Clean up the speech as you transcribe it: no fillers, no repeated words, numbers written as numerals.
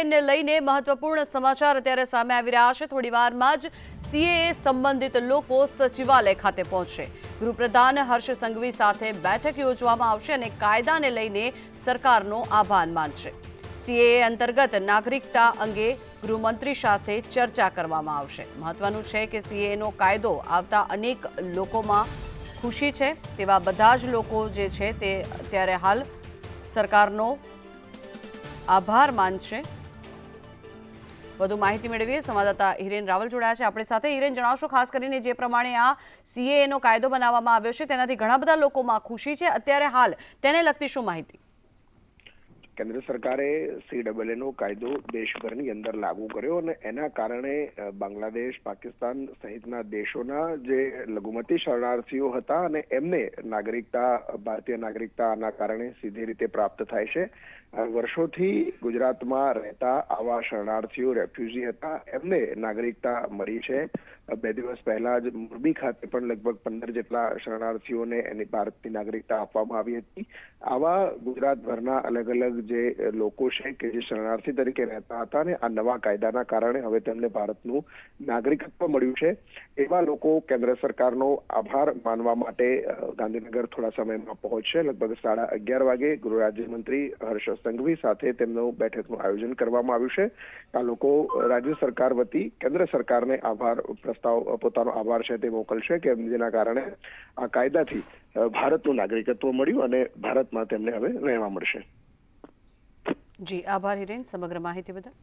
ને લઈને મહત્વપૂર્ણ સમાચાર અત્યારે સામે આવી રહ્યા છે। થોડીવારમાં જ સીએએ સંબંધિત લોકો સચિવાલય ખાતે પહોંચશે। ગૃહપ્રધાન હર્ષ સંઘવી સાથે બેઠક યોજવામાં આવશે અને કાયદાને લઈને સરકારનો આભાર માનશે। સીએએ અંતર્ગત નાગરિકતા અંગે ગૃહમંત્રી સાથે ચર્ચા કરવામાં આવશે। મહત્વનું છે કે સીએનો કાયદો આવતા અનેક લોકોમાં ખુશી છે, તેવા બધા જ લોકો જે છે તે અત્યારે હાલ સરકારનો આભાર માનશે। વધુ માહિતી મેળવીએ સંવાદદાતા હિરેન રાવલ જોડાયા છે આપણી સાથે। હિરેન, જણાવશો ખાસ કરીને જે પ્રમાણે આ સીએનો કાયદો બનાવવામાં આવ્યો છે તેનાથી ઘણા બધા લોકોમાં ખુશી છે, અત્યારે હાલ તેને લગતી શું માહિતી? કેન્દ્ર સરકારે CAA નો કાયદો દેશભરની અંદર લાગુ કર્યો અને એના કારણે બાંગ્લાદેશ, પાકિસ્તાન સહિતના દેશોના જે લઘુમતી શરણાર્થીઓ હતા અને એમને નાગરિકતા, ભારતીય નાગરિકતા આના કારણે સીધી રીતે પ્રાપ્ત થાય છે। વર્ષોથી ગુજરાતમાં રહેતા આવા શરણાર્થીઓ, રેફ્યુજી હતા, એમને નાગરિકતા મળી છે। 2 દિવસ પહેલા જ મોરબી ખાતે પણ લગભગ 15 જેટલા શરણાર્થીઓને એની ભારતની નાગરિકતા આપવામાં આવી હતી। આવા ગુજરાતભરના અલગ અલગ જે લોકો છે કે જે શરણાર્થી તરીકે રહેતા હતા ને આ નવા કાયદાના કારણે હવે તેમને ભારતનું નાગરિકત્વ મળ્યું છે, એવા લોકો કેન્દ્ર સરકારનો આભાર માનવા માટે ગાંધીનગર થોડા સમયમાં પહોંચશે। લગભગ 11:30 વાગે ગૃહ રાજ્યમંત્રી હર્ષ સંઘવી સાથે તેમનું બેઠકનું આયોજન કરવામાં આવ્યું છે। આ લોકો રાજ્ય સરકાર વતી કેન્દ્ર સરકારને આભાર પ્રસ્તાવ, પોતાનો આભાર છે તે મોકલશે કે જેના કારણે આ કાયદાથી ભારતનું નાગરિકત્વ મળ્યું અને ભારતમાં તેમને હવે રહેવા મળશે। જી આભાર હિરેન, સમગ્ર માહિતી બદલ।